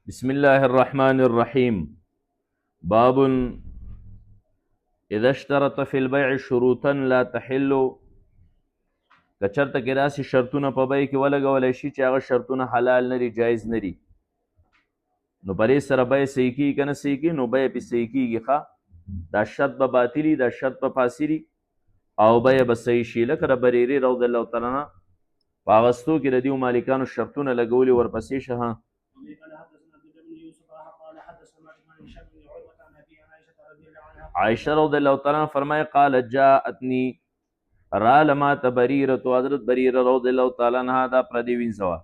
بسم الله الرحمن الرحيم. باب اذا اشترط في البيع شروطا لا تحل. کچرته کې داسې شرطونه په بیع کې ولګولی شي چې هغه شرطونه حلال نه دي، جایز نه دي، نو په دې سره بیع صحیح کېږي که نه صحیح کېږي؟ نو بیع پې صحیح کېږي. ښه، دا شرط به باطلي، دا شرط به فاسدي او بیع به صحیح شي. لکه د بریرې رضی الله تعالی عنه په اغوستو کې د دې مالکانو شرطونه لګولي، ورپسې شه. عائشہ رضی اللہ تعالیٰ عنہ فرمائے قالت جاءتنی رالما تبریرة، حضرت بریرہ رضی اللہ تعالیٰ عنہ دا پردی وینځوه.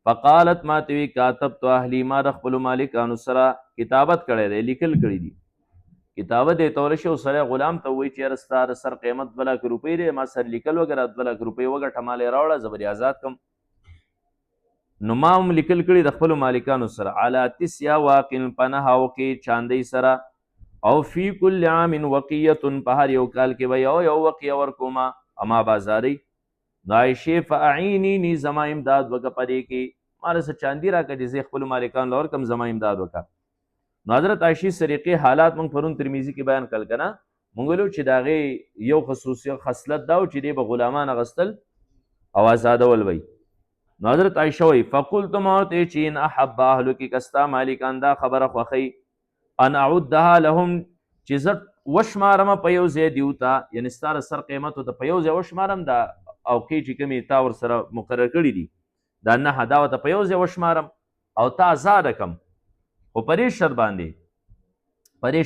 فقالت ما توی کاتبت اهلی، ما د خپلو مالکانو سره کتابت کړی دی، لیکل کړي دي. کتابت دی تولی شي او سړی غلام ته وایي چې یاره ستا د سر قیمت 2 لک روپۍ دی، ما سر لیکل وګره 2 لک روپۍ وګټه، ما لې راوړه، زه به دې آزاد کړم. نو ما هم لیکل کړي د خپلو مالکانو سره علی تسیا واقع، په 9 کې چاندۍ سره، او فی کل عام وقیة، په هر یو کال کې به یو وقیه ورکوما، اما بازاري. نو عایشې فاعینینی، زما امداد وکړه په دې کې، ما له څه چاندي راکړه چې زه خپلو مالکانو له ورکړم، زما امداد وکړه. نو حضرت عایشې سریقې حالات موږ پرون ترمیزي کې بیان کړل که نه؟ موږ ویلو چې د هغې یو خصوصي خصلت دا و چې دی به غلامان اخیستل او آزادول وی. نو حضرت عایشه وایي فقلت ما ورته چې ان احب اهلکې که ستا مالکان دا خبره خوښوي ان اعدها لهم، چې زه وشمارم په یو ځای دیو ته، یعنې ستا د سر قیمت ورته په یو ځای وشمارم، دا اوقې چې کومې تا ورسره مقرر کړي دي دا 9 دا ورته په یو ځای وشمارم او تا آزاده کړم، خو په دې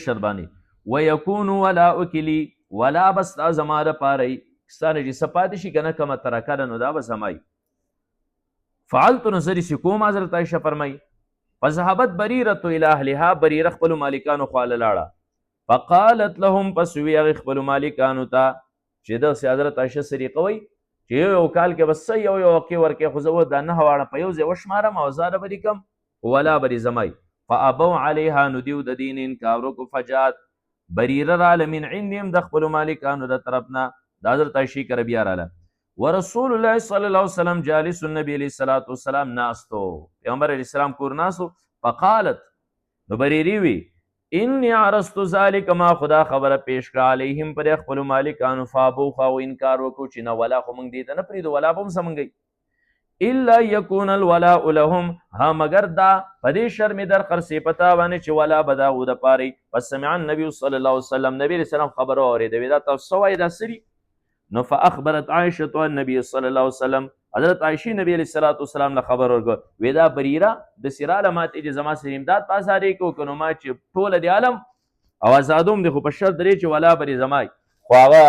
شرط باندې ویکونو ولاؤک لی، ولا به ستا زما دپاره وي، ستا نه چې څه پاتې شي که نه کومه ترکه ده نو دا به زما وي. فعلتو، نو زه داسې کوم، حضرت عایشه فرمایي فذهبت بریرة الی اهلها، بریره خپلو مالکانو خواله لاړه. فقالت لهم، پس وی هغې خپلو مالکانو ته چې داسې حضرت عایشه سریقه وی چې یو کال کې بس یو وقې ورکې، خو زه دا 9 واړه په یو ځای وشمارم او آزاده به دې کړم، ولا به دې زما وي. فابوا علیها، نو دیو د دې نه انکار وکړو. فجاءت، بریره راله من عندهم، د خپلو مالکانو د طرف نه، د حضرت عایشې کره بیا راله. ورسول الله صلی الله علیه وسلم جالس، النبی علیه الصلاة والسلام ناستو، پیغمبر علیه السلام کور ناستو. فقالت، نو بریری وی انی عرضت ذلک، ما خدا خبره پیش کړه علیهم پر خپلو مالکانو، فابوا، خو انکار وکړو چې نه ولا خو موږ دې ته نه پرېږدو، ولا به هم څه موږ الا یکون الولاء لهم، ها مگر دا په دې شر مې در خرڅې پتا باندې چې ولا به د هغو دپاره. پس سمع النبي صلی الله علیه وسلم، نبي علیه السلام خبره واورېده، دا تاسو څه وایي دا څه دي؟ نو فاخبرت عائشه النبي صلی الله علیه وسلم، حضرت عائشې نبی علیه الصلاة والسلام له خبر ورکړه، وی دا بریره داسې راله ماته چې زما سره امداد په ازادۍ کې وکړو، نو ما چې ټوله د عالم او ازادوم دی، خو په شرط دی چې ولا به دې زما وي. خو هغه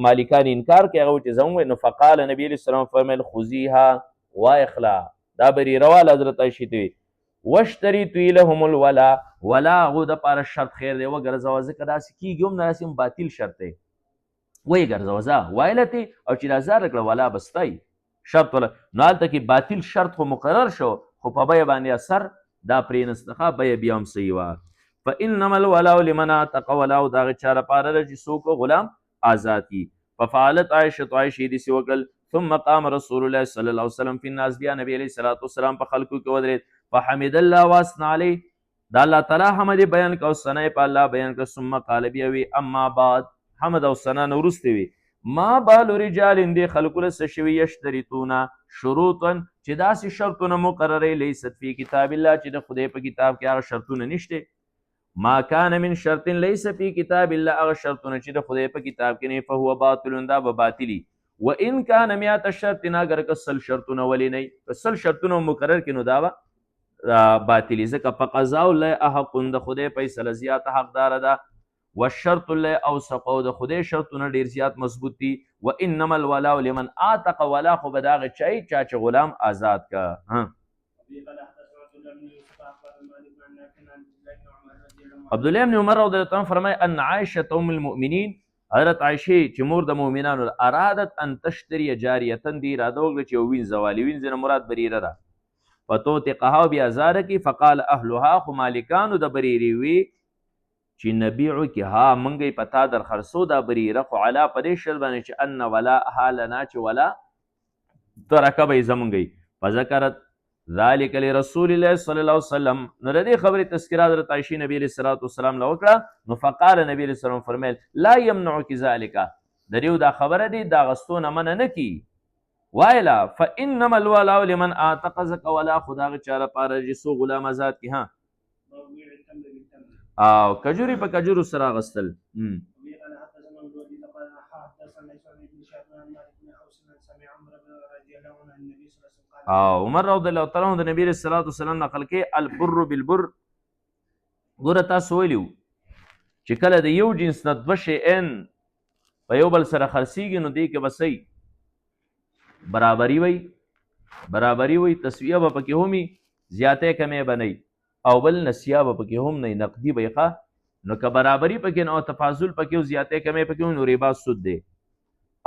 مالکان انکار کوي، هغه چې زه ووایي. نو فقال نبی علیه السلام فرمیل خذیها واخلا، دا بریره واله حضرت عایشې ته وي واشترطي لهم الولا، ولا هغو دپاره شرط خیر دی وګرځوه، ځکه داسې کېږي هم نه، داسې هم باطل شرط دی، وی ګرځوه ځه وایلتې، او چې آزاده کړه ولا به ستا وي شرط ولا. نو هلته کې باطل شرط خو مقرر شو، خو په بیه باندې اثر دا پرېنستخه، بیه بیا هم صحیح وه. فانما الولاء لمن اعتق، ولاء د هغه چا لپاره ده چې څوک غلام آزاد کي. ففعلت عایشه، عایشې داسې وکړل. ثم قام رسول الله صلی الله علیه وسلم فی الناس، بیا نبی علیه الصلاة والسلام په خلکو کې ودرېد. فحمد الله واثنى علیه، د الله تعالی حمد بیان کړه او ثنا یې په الله بیان کړه. ثم قال، بیا وی اما بعد، حمد او ثنا نه وروسته وي ما بال رجال، دې خلکو له څه شوي یشترطونه شروطا، چې داسې شرطونه مقرروي لیست فی کتاب الله، چې د خدای په کتاب کې هغه شرطونه نشته. ما کان من شرط لیس فی کتاب الله، هغه شرطونه چې د خدای په کتاب کې نه، فهو باطل، دا به باطلي. و ان کان 100 شرط، اگر که 100 شرطونه ولې نه وي، که 100 شرطونه مقرر کړي نو دا به باطلي، ځکه په قضاء الله احق، د خدای فیصله زیاته حقداره ده. والشرط الله اوثق، او د خدای شرطونه ډیر زیات مضبوط دي. وانما الولاء لمن اعتق، ولا خو به د هغه چا چې غلام آزاد کا. عبدالله بن عمر رضی الله عنه فرمایي ان عائشه ام المؤمنین، حضرت عایشې چې مور د مؤمنانو، ارادت ان تشتري جاریه، دې اراده وکړه چې یو وینځه والي، وینځه نه مراد بریره ده. فتوثقها، بیا آزاده کړي. فقال اهلها، خو مالکانو د بریرې وی چې نبیعو کې، ها منګی پتا در خرڅو دا بریره، خو علا په دې شرط باندې چې ان ولاها لنا، چې ولا ترکه به یې زمونږی. فذکرت ذلک لرسول الله صلی الله علیه وسلم. نو د دې خبرې تذکره حضرت عایشې نبی علیه الصلاة والسلام له وکړه. نو فقال نبی علیه السلام فرمیل لا یمنعک ذلک، د دې دا خبره دی د اغوستو نه منع نه کی. وایلا فانما الولاء لمن اعتق، زکه ولا خدا هغه چا لپاره چې څو غلام آزاد کړي. ها او کجوري په کجورو سره اغوستل. او عمر رضی الله تعالی عنہ د نبی صلی الله علیه وسلم نقل کې البر بالبر. ګوره تاسو ویلو چې کله د یو جنس نه دوه شیئن په یو بل سره خرڅېږي نو دې کې به صحیح برابري وي، برابري وي، تسویه به پکې هم وي، زیاتې کمې به نه، او بل نسیه به پکې هم نه، نقدي به یې. نو که برابري پکې نه او تفاضل پکې او زیاتې کمې پکې نو ربا سود دی،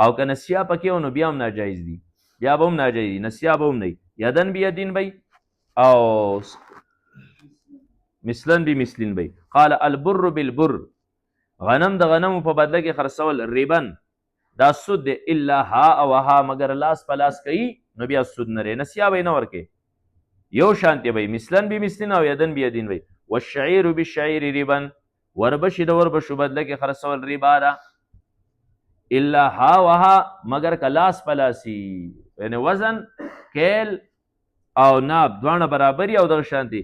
او که نسیه پکې نو بیا هم ناجایز دي، بیا به هم ناجایز دي، نسیه به هم نه، یدن بیدین بی او مثلن بی مثلین بی. قال البر بالبر، غنم د غنمو په بدله کې خرڅول ربن دا سود دی، الا ها او ها، مگر لاس په لاس کوي نو بیا سود نه لري، نسیه به نه ورکوي، یو شانتی بی، مثلن بی مثلین او یدن بیدین بی. والشعیر بالشعیر ربن، وربشي د وربشو بدله کې خرڅول ربا ده، الا ها و ها، مگر که لاس په لاسي، یعنی وزن کیل او ناب دواړه برابري او دغه شانتي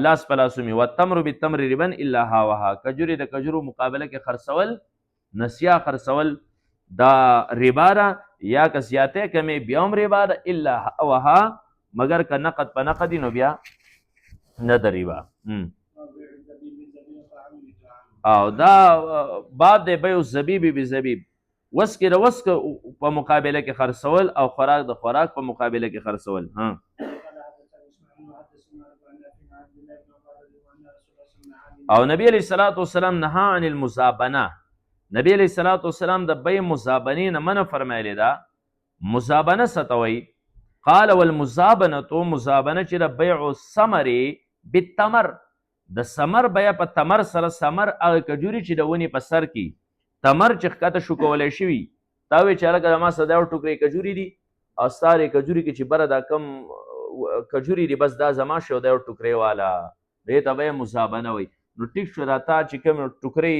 لاس په لاسو مي. والتمر بالتمر ربن الا ها و ها، کجوري د کجورو مقابله کې خرڅول، نسیه خرڅول دا ربا ده، یا که زیاتې کمې بیا هم ربا ده، الا ها و ها، مگر که نقد په نقد نو بیا نه د ربا. او دا باب دی بیع الزبیب بزبیب، وسکې د وسک په مقابله کې خرڅول او خوراک د خوراک په مقابله کې خرڅول. او نبی علیہ الصلوۃ والسلام نهى عن المزابنه، نبی علیہ الصلوۃ والسلام د بیع مزابنې نه منع فرمایلی دا. مزابنه ستوي، قال والمزابنه، تو مزابنه چې د بیع الثمر بالتمر، د ثمر بیع په تمر سره، ثمر هغه کجوري چې د ونې په سر کې تمر چې ښکته شو کولی شوي، تا وایي چې هلکه ما سره دا یو ټوکرې کجوري دي او ستا کجوري کې چې بره دا کم کجوري دي بس دا زما شي او دا یو ټوکرې والا، دې ته به یې مزابنه وایي. نو ټیک شو، دا تا چې کوم ټوکرې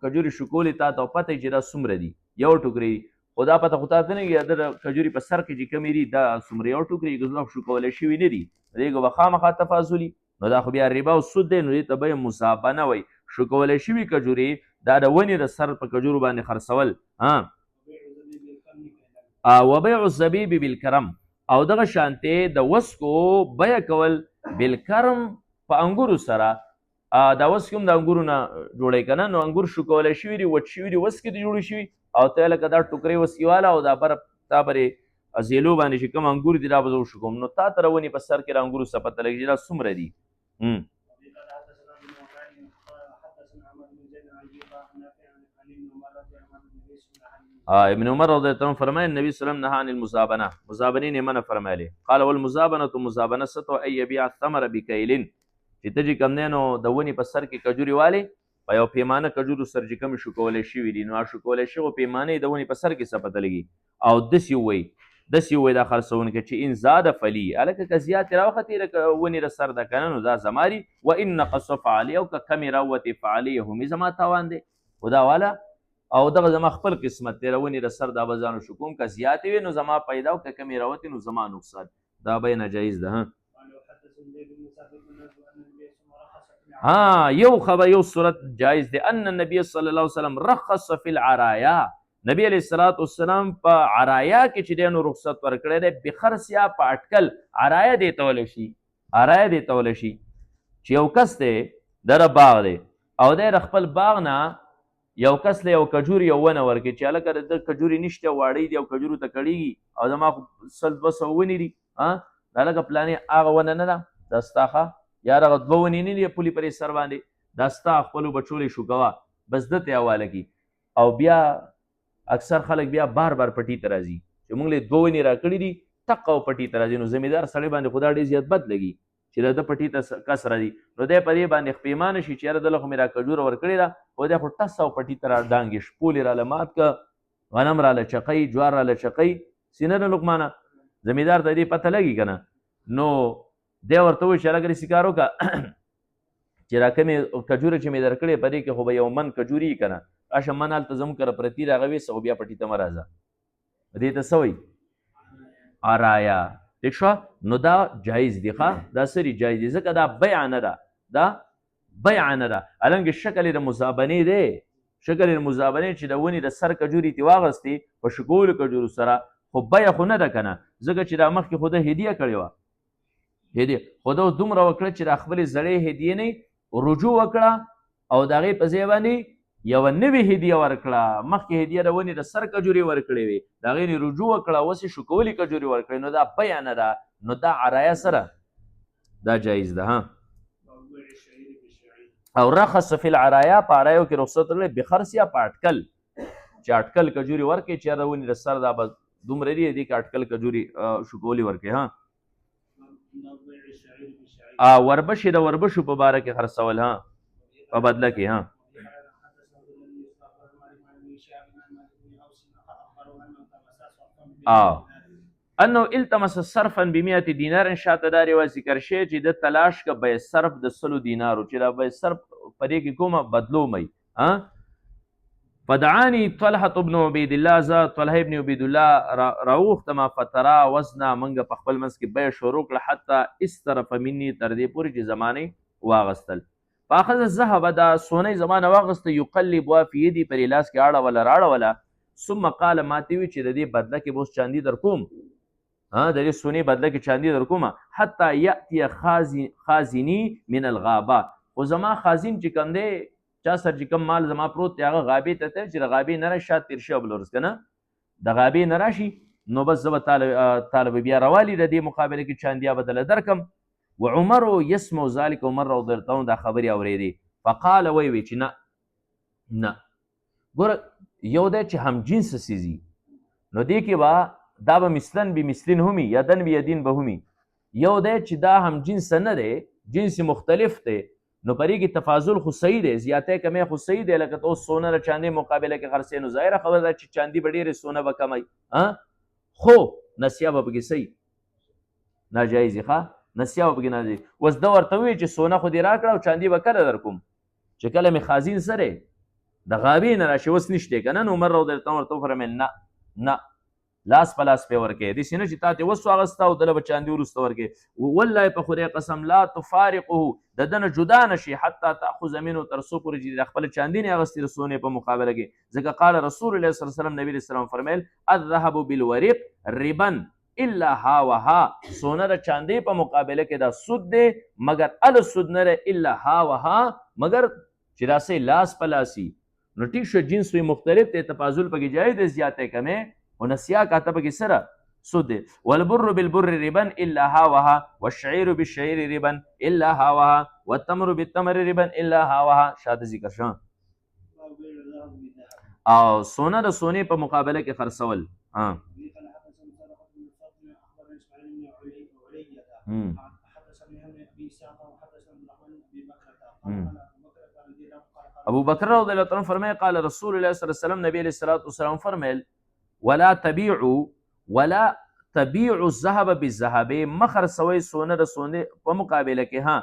کجوري شکولې تا ته پته چې دا څومره دي، یو ټوکرې دي، خو دا پته خو تا ته نه لګي د کجوري په سر کې چې کومې دي دا څومره یو ټوکرې ګزلف شکولی شوي نه دي، دې به خامخا تفاضلي، نو دا خو بیا ربا او سود دی، نو دې ته به یې مزابنه وایي. شکولی شوي کجوري دا د ونې د سر په کجورو باندې خرڅول. وبيع الزبيب بالکرم، او دغه شانتې د وسکو بیه کول بالکرم په انګورو سره. دا وسکې هم د انګورو نه جوړی که نه، نو انګور شکولی شوي دي، وچ شوي دي، وسکې دي جوړې شوي، او ته لکه دا ټوکرې وسکې والا او دا بره تا برې زیلو باندې چې کوم انګور دي دا به زه وشکوم، نو تا ته د ونې په سر کې د انګورو څه پته لګي چې دا څومره دي. ابن عمر رضی الله عنه فرمایي نبی صلی الله علیه وسلم نهى عن المزابنه، مزابنې نه منع فرمایلی. قال والمزابنه، مزابنه څه ته وایي؟ ان یبیع الثمر بکیل، چې ته چې کوم دی نو د ونې په سر کې کجوري والی په یو پیمانه کجورو سر چې کومې شکولی شوي دي، نو شکولی شوو پیمانې د ونې په سر کې څه پته لګي، او داسې ووایي دا خرڅونکی چې ان زاد فلي، هلکه که زیاتې راوختې لکه ونې د سر ده که نه، نو دا زما دي، و ان نقص فعلي، او که کمې راووتې فعلي همې زما تاوان دی، خو دا والا او دغه زما خپل قسمت دی، ونې د سر دا به ځانو شکوم، که زیاتې وي نو زما پیدا او که کمې راوتې نو زما نقصان، دا به ناجایز ده. یو صورت جایز دی، ان النبي صلی الله علیه وسلم رخص فی العرایا، نبی علیہ الصلوۃ والسلام په عرایا کې چې دی نو رخصت ورکړی دی، بخرڅیا په اټکل، عرایا دی ته ویلی شي، عرایا دی ته ویلی شي چې یو کس دی دره باغ دی او دی د خپل باغ نه یو کس له یو کجوري یو ونه ورکړي چې هلکه د کجوري نشته واړی دي او کجورو ته کړېږي او زما خو 100-200 ونې دي، دا هلکه پلانې هغه ونه نه ده، دا ستا ښه یا هغه 2 ونې نه دي پولي پرې سر باندې، دا ستا خپلو بچولی شو کوه، بس ده ته یې حواله کړي. او بیا اکثر خلک بیا بار پټي ته راځي چې موږ له 2 ونې راکړي دي ټق او پټي ته راځي، نو زمیندار سړی باندې خو دا ډېر زیات بد لګي چې د پټي ته کس راځي، نو دی په دې باندې پیمانه شي چې یاره دله خو مې را کجوره ورکړې ده، خو دی خو ټس او پټي ته را ډانګې، شپولې راله مات که، غنم راله چقی، جوار راله چقی، سینه د لقمانه، زمیندار ته دې پته لګي که نه، نو دی ورته وایي چې هلکه داسې کار وکړه چې را کمې کجورې چې مې درکړې په دې کې خو به یو من کجوري که نه راشه من هلته زموږ کره پرتي د هغه ویسه خو بیا پټي ته مه راځه دې ته څه وایي آرایا ٹھیک شوه نو دا جایز دی ښه دا سری جایز دی ځکه دا بیع نه ده دا بیع نه ده هلنګې شکل یې د مزابنې دی شکل یې د مزابنې چې د ونې د سر کجوري ترې واغستې په شکولو کجورو سره خو بیع خو نه ده که نه ځکه چې دا مخکې خو ده هدیه کړې وه هدیه خو ده اوس دومره وکړه چې د خپلې زړې هدیې نه رجوع وکړه او د هغې په ځای باندې یوه نوې هدیه ورکړه مخکې هدیه د ونې د سر کجورې ورکړې وې د هغې نه رجوع وکړه اوس یې شکولي کجورې ورکړې نو دا بیع نه ده نو دا عرایا سره دا جایز ده ها او رخص فی العرایا په عرایو کې رخصت ورکړی بخرس یا په اټکل چې اټکل کجوري ورکړي چې د ونې د سر دا به دومره دي دې کې اټکل کجوري شکولي ورکړي ها وربشې د وربشو په باره کې خرڅول ها په بدله کې ها انه التمس صرفا ب100 دینار شاته دا رواج ذکر شی چې د تلاش کا به صرف د 100 دینارو چې دا به صرف په دې کې کومه بدلو مې ها فدعاني طلحه ابن عبید الله ذا طلحه ابن عبید الله راوخ تما فترا وزنا منګه په خپل منځ کې به شروع کړ حتی استرف مني تر دې پورې چې زمانه واغستل فاخذ الذهب دا سونې زمانه واغست يقلب في يدي پر لاس کې اړه ولا راړه ولا ثم قال ما تی وی چې د دې بدله کې بوس چاندي در کوم ها د دې سونې بدله کې چاندي در کوم حتی یاتي خازنی من الغابه او زما خازن چې کوم دی چا سر چې کوم مال زما پروت دی هغه غابې ته چې د غابې نه راشي تیر شي بلورس کنه د غابې نه راشي نو بس زه به طالب بیا روالي د دې مقابله کې چاندیا بدله درکم وعمر يسمع ذلك عمر رضی الله عنه دا خبري اورېدي فقال وی چې نه ګوره یو دی چې هم جنس سیزي نو دې کې به دا به مثلن به مثلن همي یدن به یدین به همي یو دی چې دا هم جنس نه دی جنس مختلف دی نو پرې کې تفاضل خو صحیح دی زیاتې کمې خو صحیح دی لکه ته اوس سونه د چاندي مقابله کې خرڅې نو ظاهره خبره ده چې چاندي به ډېرې سونه به کموي خو نسیه به پکې صحیح ناجایز ښه نسیه به پکې ناجایز اوس ده ورته ووایي چې سونه خو دې راکړه او چاندي به کله در کوم چې کله مې خازین سره د غابې نه راشي اوس نشته که نه نو عمر رضی الله عنه ورته وفرمیل نه لاس په لاس پې ورکوې داسې نه چې تا ترې اوس واغسته او دله به چاندي وروسته ورکوې والله په خدای قسم لا تفارقه د ده نه جدا نشي حتی تاخذ منه تر څو پورې چې د خپل چاندي نه اغوستې د سونې په مقابله کې ځکه قال رسول الله صلی الله علیه وسلم نبی علیه السلام فرمیل الذهب بالورق ربا الا ها وها سونه د چاندي په مقابله کې دا سود دی مګر ال سود نه الا ها وها مګر چې داسې لاس په لاسي نو ټیک شو جنس وی مختلف دی تفاضل پکې جایز دی زیاتې کمې او نسیا کاته پکې سره سود دی والبر بالبر ربا الا ها وها والشعير بالشعير ربا الا ها وها والتمر بالتمر ربا الا ها وها شاته ذکر شو او سونه د سونې په مقابله کې خرڅول ها ابو بکر رضی الله عنه فرمائے قال رسول الله صلی الله علیه وسلم نبی علیہ الصلوۃ والسلام فرمایل ولا تبيعوا الذهب بالذهب مخر سوي سونه د سونه په مقابله کې ها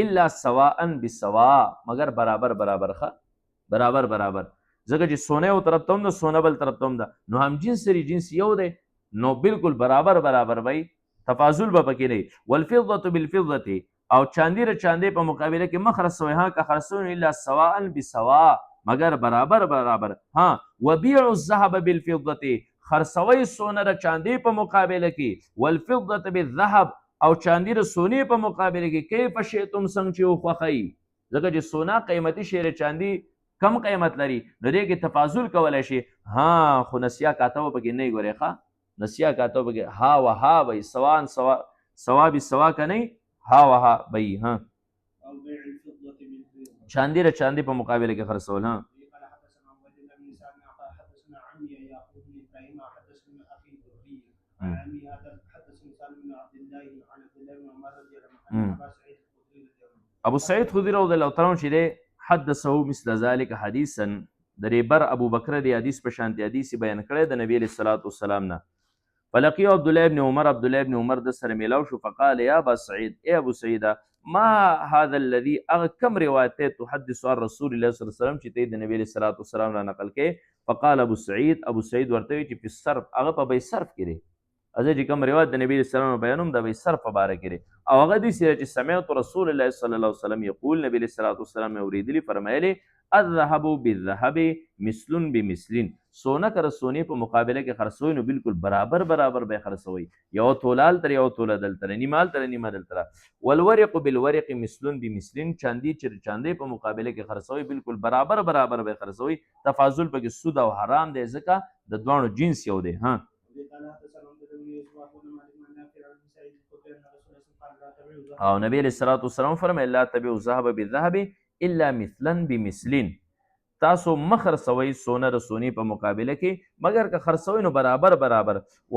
الا سواء بسواء مگر برابر برابر ځکه چې سونه او طرف ته هم سونه بل طرف ته هم ده نو هم جنس یو دی نو بالکل برابر وای تفاضل به پکې نه والفضه بالفضه او چاندی ر چاندی په مقابله کې مخ رسوي ها که خرسون الا سواء بسواء مگر برابر ها وبيع الذهب بالفضه خرسوي سونه ر چاندی په مقابله کې والفضه بالذهب او چاندی ر سونی په مقابله کې کیف شئتم څنګه چې خوخی ځکه چې سونا قیمتي شی ر چاندی کم قیمت لري نو دې کې تفاضل کولای شي ها خو نسیا کاته پکې نه ګوري ښه نسیا کاته پکې ها وها وای سوان سوا بسوا کني ها وها بی ها چاندی ر چاندی په مقابله کې خرڅول ها ابو سعید خدری رضی الله تعالی عنہ چې حدثه مثل ذلك حدیثا درې بر ابو بکر دی حدیث په شانتي حدیث بیان کړی د نبی علیہ الصلوۃ والسلام نه فلقي عبد الله بن عمر د سره ملاو شو فقال يا ابا سعيد اي ابو سعيده ما هذا الذي كم روایت تحدث عن رسول الله صلی الله علیه وسلم چې ته د نبی صلی الله علیه وسلم را نقل کې فقال ابو سعيد ورته وی چې په صرف هغه په به صرف کړي ازه چې کوم روایت د نبی صلی الله علیه وسلم بیانوم د به صرف باره کړي او هغه دې سره چې سمعت رسول الله صلی الله علیه وسلم یقول نبی صلی الله علیه وسلم اوریدلی فرمایلی الذهب بالذهب مثل بمثل سونه کر سونی په مقابله کې خرڅوي نو بالکل برابر به خرڅوي یو تولال تر یو توله دل تر نیمال تر نیمه دل تر والورق بالورق مثل بمثل چاندي چې چاندي په مقابله کې خرڅوي بالکل برابر به خرڅوي تفاضل پکې سود او حرام دی ځکه د دوانو جنس یو دی ها او نبی علیہ الصلوۃ والسلام فرمایي لا تبيعوا الذهب بالذهب الا مثلا بمثلين تاسو مخرڅوي سونه د سونی په مقابله کې مگر که خرڅوي نو برابر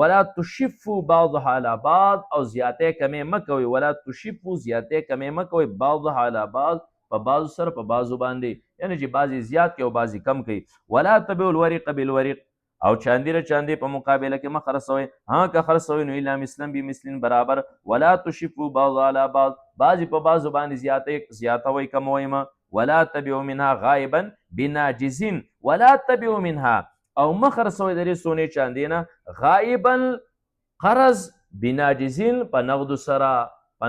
ولا تشفوا بعضها على بعض او زیاته کمی مکوي ولا تشفوا زیاته کمی مکوي بعضها على بعض په بعض سره په بعض باندې یعنی چې بعضی زیات کوي او بعضی کم کوي ولا تبيعوا الورق بالورق او چاندی په مقابله کې مخرڅوي ها که خرڅوي نو الا مثلا بمثل برابر ولا تشفوا بعضها على بعض بعضی په بعض باندې زیاته وي کموي ما ولا تبعوا منها غائبا بناجزين ولا تبعوا منها او مخرڅوي د سونی چاندینا غائبا قرض بناجزين په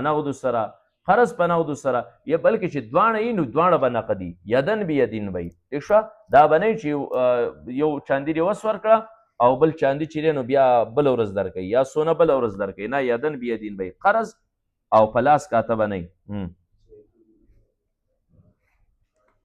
نغد سره قرض په نغد سره یا بلکې چې دوانه یې نو دوانه به نقدي یدن بیدین وي ٹھیک شو دا بنئ چې یو چاندی دی وس ورکړه او بل چاندی چې نو بیا بل ورځ درکوي یا سونه بل ورځ درکوي نه یدن بیدین وي قرض او پلاس کاته بنئ